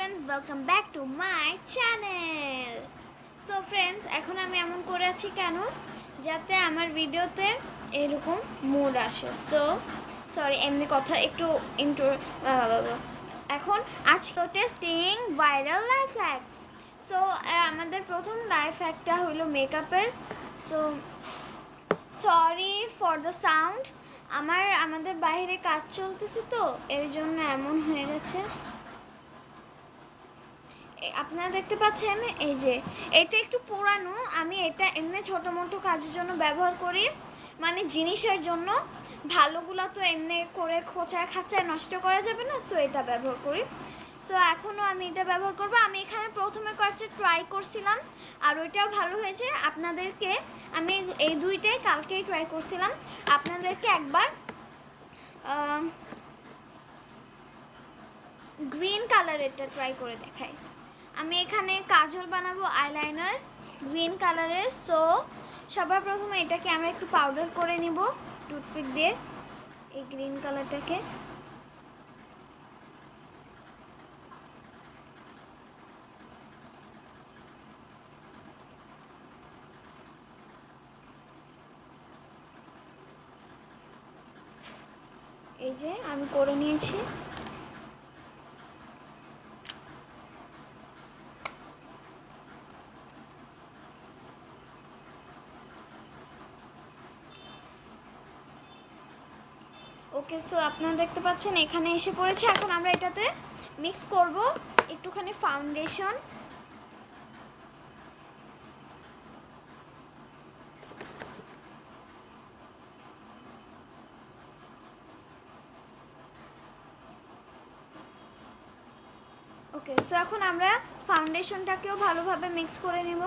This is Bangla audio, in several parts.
friends, welcome back to my channel. So friends, এখন আমি এমন করে আছি কেন যাতে আমার ভিডিওতে এরকম মুড আসে। সরি এমনি কথা একটু ইন্ট্রো এখন আজকে testing viral life hacks. So আমাদের প্রথম লাইফ হ্যাকটা হলো মেকআপের। So sorry for the sound, আমাদের বাইরে কাজ চলতেছে তো এর জন্য এমন হয়ে গেছে। আপনারা দেখতে পাচ্ছেন এই যে এটা একটু পুরানো, আমি এটা এমনি ছোটো মোটো কাজের জন্য ব্যবহার করি, মানে জিনিসের জন্য। ভালোগুলো তো এমনি করে খোঁচায় খাঁচায় নষ্ট করা যাবে না, সো এটা ব্যবহার করি। সো এখনও আমি এটা ব্যবহার করবো। আমি এখানে প্রথমে কয়েকটা ট্রাই করছিলাম আর ওইটাও ভালো হয়েছে। আপনাদেরকে আমি এই দুইটাই কালকেই ট্রাই করছিলাম, আপনাদেরকে একবার গ্রিন কালারেরটা ট্রাই করে দেখাই। আমি এখানে কাজল বানাবো আইলাইনার গ্রিন কালারের। সো সবার প্রথমে এটাকে আমরা একটু পাউডার করে নিব টুথপিক দিয়ে, এই গ্রিন কালারটাকে। এই যে আমি করে নিয়েছি। ওকে, সো আপনারা দেখতে পাচ্ছেন এখানে এসে পড়েছে। এখন আমরা এটাতে মিক্স করব একটুখানি ফাউন্ডেশন। ওকে, সো এখন আমরা ফাউন্ডেশনটাকেও ভালোভাবে মিক্স করে নেব।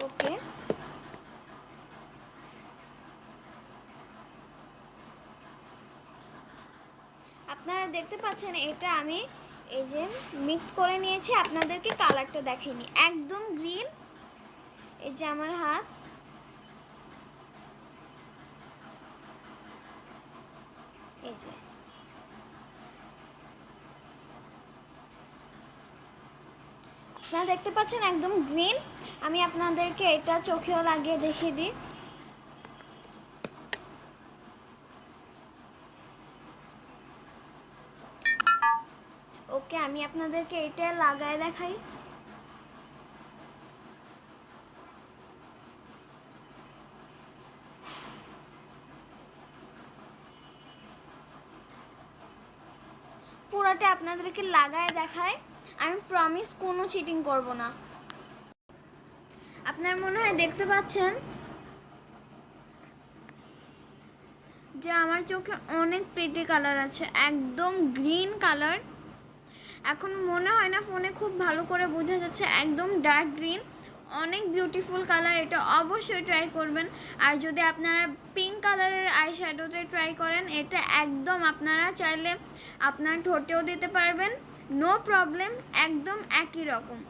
ওকে, আপনারা দেখতে পাচ্ছেন এটা আমি এই যে মিক্স করে নিয়েছি। আপনাদেরকে কালারটা দেখাইনি, একদম গ্রিন। এই যে আমার হাত, এই যে আপনারা দেখতে পাচ্ছেন একদম গ্রিন। আমি আপনাদেরকে এটা চোখেও লাগিয়ে দেখিয়ে দিই। ওকে, আমি আপনাদেরকে এটা লাগায় দেখাই। পুরোটা আপনাদেরকে লাগায় দেখায়, আমি প্রমিস কোনো চিটিং করব না। আপনার মনে হয় দেখতে পাচ্ছেন যে আমার চোখে অনেক প্রিটি কালার আছে, একদম গ্রিন কালার। এখন মনে হয় না ফোনে খুব ভালো করে বোঝা যাচ্ছে, একদম ডার্ক গ্রিন, অনেক বিউটিফুল কালার। এটা অবশ্যই ট্রাই করবেন। আর যদি আপনারা পিঙ্ক কালারের আই শ্যাডোতে ট্রাই করেন, এটা একদম আপনারা চাইলে আপনার ঠোঁটেও দিতে পারবেন, নো প্রবলেম, একদম একই রকম।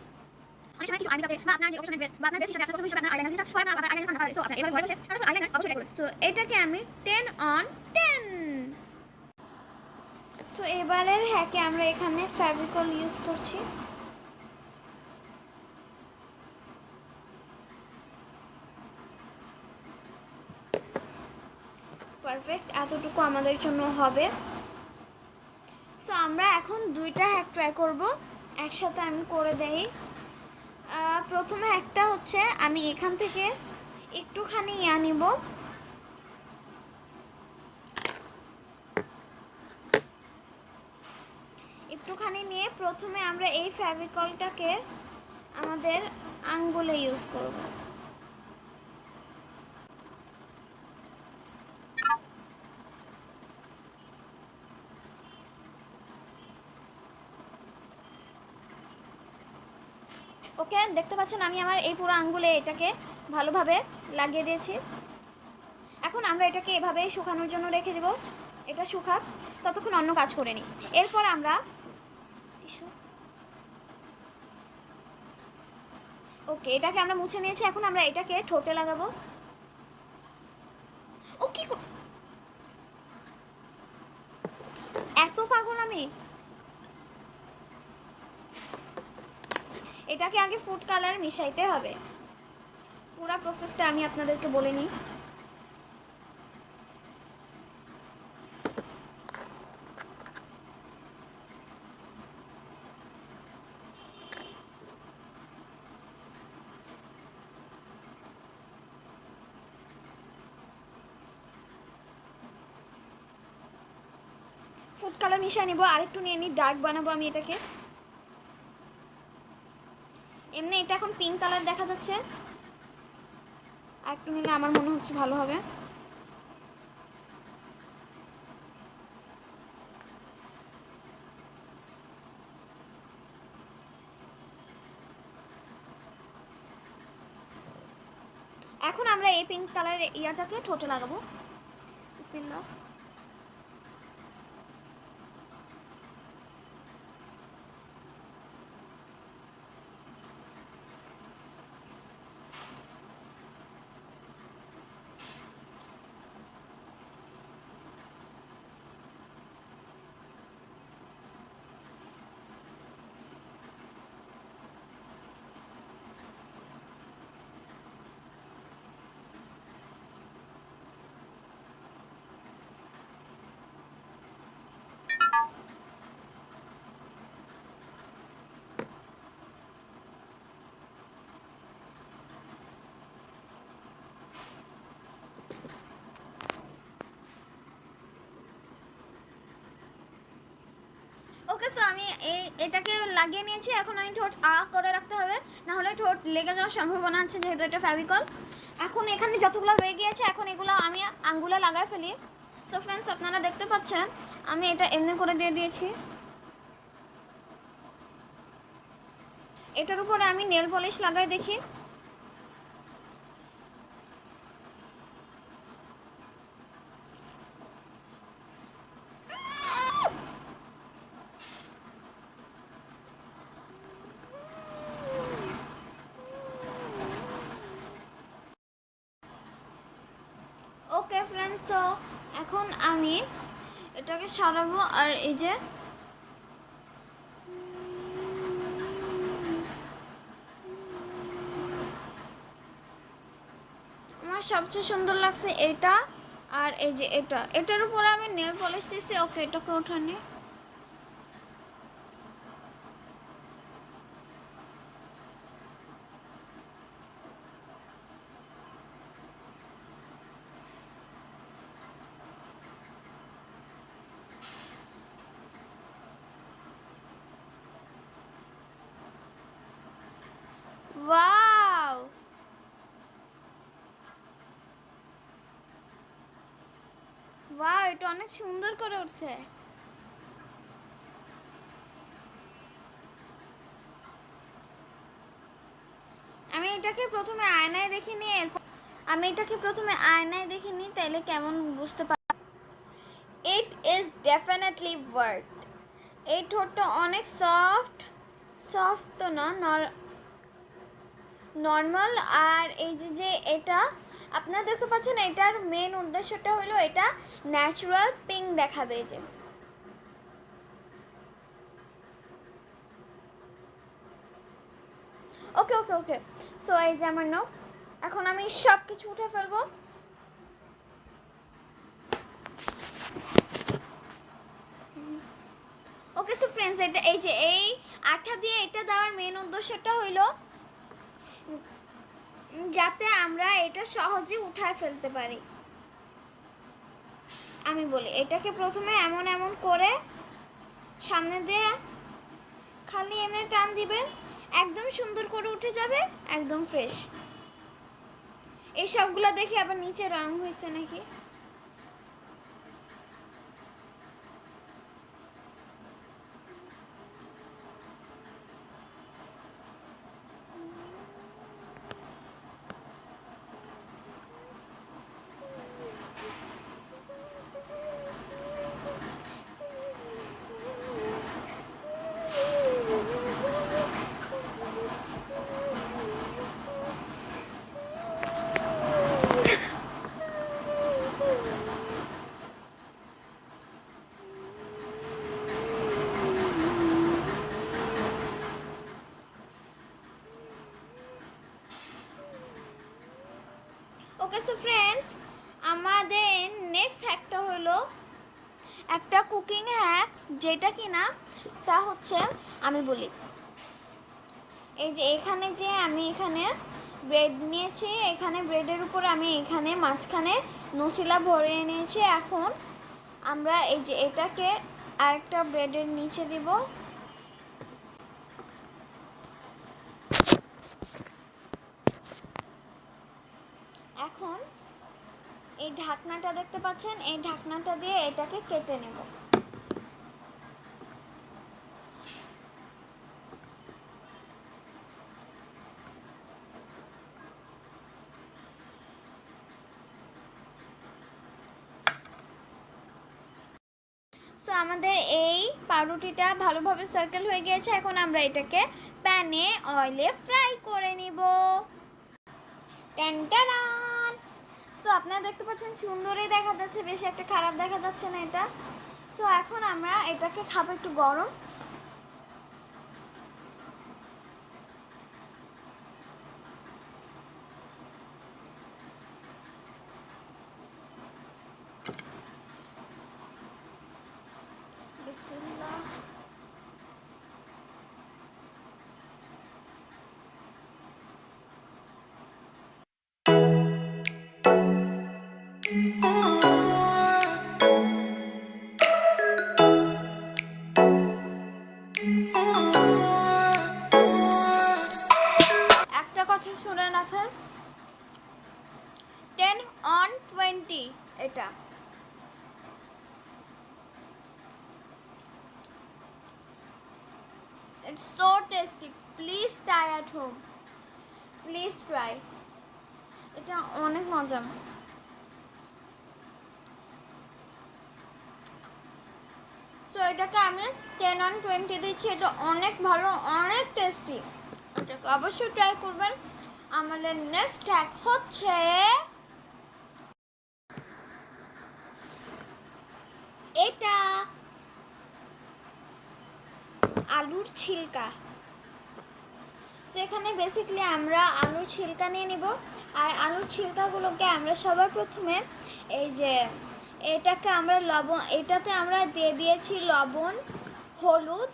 এটাকে আমি 10 on 10। সো এবারের হ্যাকে আমরা এখানে ফেভিকল ইউজ করছি। পারফেক্ট, এতটুকু আমাদের জন্য হবে। সো আমরা এখন দুইটা হ্যাক ট্রাই করব একসাথে, আমি করে দেই। প্রথমে একটা হচ্ছে আমি এখান থেকে একটুখানি নিব, একটুখানি নিয়ে প্রথমে আমরা এই ফেভিকলটাকে আমাদের আঙ্গুলে ইউজ করব। ওকে, দেখতে পাচ্ছেন আমি আমার এই পুরো আঙ্গুলে এটাকে ভালোভাবে লাগিয়ে দিয়েছি। এখন আমরা এটাকে এভাবেই শুকানোর জন্য রেখে দেব। এটা শুকাক, ততক্ষণ অন্য কাজ করে নিই। এরপর আমরা ওকে এটাকে আমরা মুছে নিয়েছি। এখন আমরা এটাকে ঠোঁটে লাগাবো। ও কি আমি এটাকে আগে ফুড কালার মিশাইতে হবে। পুরো প্রসেসটা আমি আপনাদেরকে বলে নিই। ফুড কালার মিশিয়ে নেব, আরেকটু নিয়ে নিই, ডার্ক বানাবো আমি এটাকে। এমনি এটা এখন পিঙ্ক কালার দেখা যাচ্ছে, আরেকটু নিলে আমার মনে হচ্ছে ভালো হবে। এখন আমরা এই পিঙ্ক কালারের ইয়াটাকে ঠোঁটে লাগাবো। বিসমিল্লাহ। ওকে, সো আমি এটাকে লাগিয়ে নিয়েছি। এখন আমি ঠোঁট করে রাখতে হবে, না হলে ঠোঁট লেগে যাওয়ার সম্ভাবনা আছে, যেহেতু এটা ফেভিকল। এখন এখানে যতগুলো রয়ে গিয়েছে, এখন এগুলো আমি আঙ্গুলে লাগাই ফেলি। সো ফ্রেন্ডস, আপনারা দেখতে পাচ্ছেন আমি এটা এমনি করে দিয়ে দিয়েছি। এটার উপরে আমি নেল পলিশ লাগাই দেখি। ওকে ফ্রেন্ডস, সো এখন আমি এটাকে সারাবো। আর এই যে আমার সবচেয়ে সুন্দর লাগছে এটা, আর এই যে এটার উপরে আমি নেল পলিশ দিয়েছি। ওকে, এটাকে ওঠানি। ওয়াও, ওয়াও, এটা অনেক সুন্দর করে উঠছে। আমি এটাকে প্রথমে আয়নায় দেখিনি, তাইলে কেমন বুঝতে পারি। It is definitely worth. এই ঠোঁটটা অনেক সফট তো না, নর্মাল। আর এই যে এটা আপনারা দেখতে পাচ্ছেন, এটার মেন উদ্দেশ্যটা হলো এটা ন্যাচারাল পিঙ্ক দেখাবে। এই যে ওকে ওকে ওকে, সো এই যে আমার নো, এখন আমি সব কিছু উঠে ফেলবো। ওকে, সো ফ্রেন্ডস, এটা এই আঠা দিয়ে এটা দেওয়ার মেন উদ্দেশ্যটা হইলো যাতে আমরা এটা সহজে উঠায় ফেলতে পারি। আমি বলি, এটাকে প্রথমে এমন করে সামনে দিয়ে খালি এমনি টান দিবেন, একদম সুন্দর করে উঠে যাবে, একদম ফ্রেশ। এই সবগুলো দেখি আবার নিচে রং হয়েছে নাকি। ওকে সো ফ্রেন্ডস, আমাদের নেক্সট হ্যাকটা হলো একটা কুকিং হ্যাক, যেটা কিনা তা হচ্ছে আমি বলি। এই যে এখানে যে আমি এখানে ব্রেড নিয়েছি, এখানে ব্রেডের উপর আমি এখানে মাঝখানে নসিলা ভরে নিয়েছি। এখন আমরা এই যে এটাকে আরেকটা ব্রেডের নিচে দিব। এখন এই ঢাকনাটা দেখতে পাচ্ছেন, এই ঢাকনাটা দিয়ে এটাকে কেটে নেব। সো আমাদের এই পাউরুটিটা ভালোভাবে সার্কেল হয়ে গিয়েছে। এখন আমরা এটাকে প্যানে অয়েলে ফ্রাই করে নিব। টেনটারান। সো আপনারা দেখতে পাচ্ছেন সুন্দরই দেখা যাচ্ছে, বেশি একটা খারাপ দেখা যাচ্ছে না এটা। সো এখন আমরা এটাকে খাবো একটু গরম। বিসমিল্লাহ। একটা কথা শুনে রাখেন, 10/20 এটা। It's so tasty. Please try at home. Please try. এটা অনেক মজা। সো এটাকে আমি 10/20 দিচ্ছি। এটা অনেক ভালো, অনেক টেস্টি। এটাকে অবশ্যই ট্রাই করবেন। আমাদের নেক্সট হ্যাক হচ্ছে এটা, আলুর ছিলকা। সেখানে বেসিক্যালি আমরা আলুর ছিলকা নিয়ে নিব। আর আলুর ছিলকাগুলোকে আমরা সবার প্রথমে এই যে এটাকে আমরা এটাতে আমরা দিয়ে দিয়েছি লবণ, হলুদ,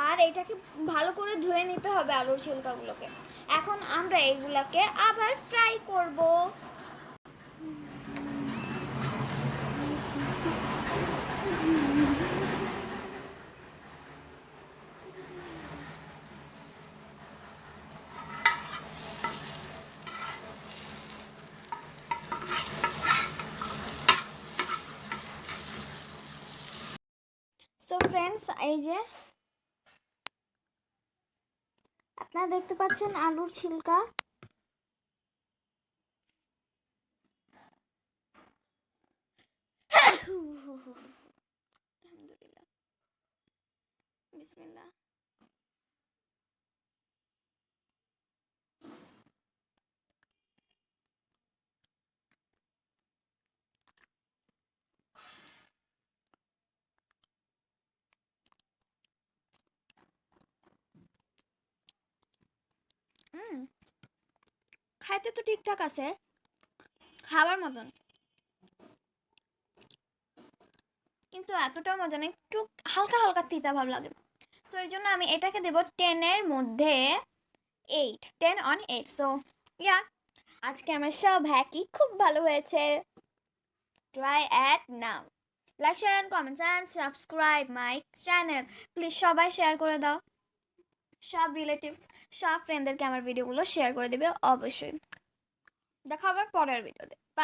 আর এটাকে ভালো করে ধুয়ে নিতে হবে আলুর ছিলকাগুলোকে। এখন আমরা এইগুলাকে আবার ফ্রাই করব। সো ফ্রেন্ডস, এই যে আপনারা দেখতে পাচ্ছেন আলুর ছিলকা। আলহামদুলিল্লাহ, বিসমিল্লাহ। খাইতে তো ঠিকঠাক আছে, খাবার মতন, কিন্তু এতটাও মজা না, একটু হালকা হালকা তিতা ভাব লাগে। তো এর জন্য আমি এটাকে দেব 10-এর মধ্যে 8, 10/8। সো ইয়া, আজকে আমার সব হ্যাকই খুব ভালো হয়েছে। Try at now. Like, share and comments and subscribe my channel. Please সবাই শেয়ার করে দাও, সব রিলেটিভস, সব ফ্রেন্ডদেরকে আমার ভিডিওগুলো শেয়ার করে দেবে অবশ্যই। দেখা হবে পরের ভিডিওতে। বাই।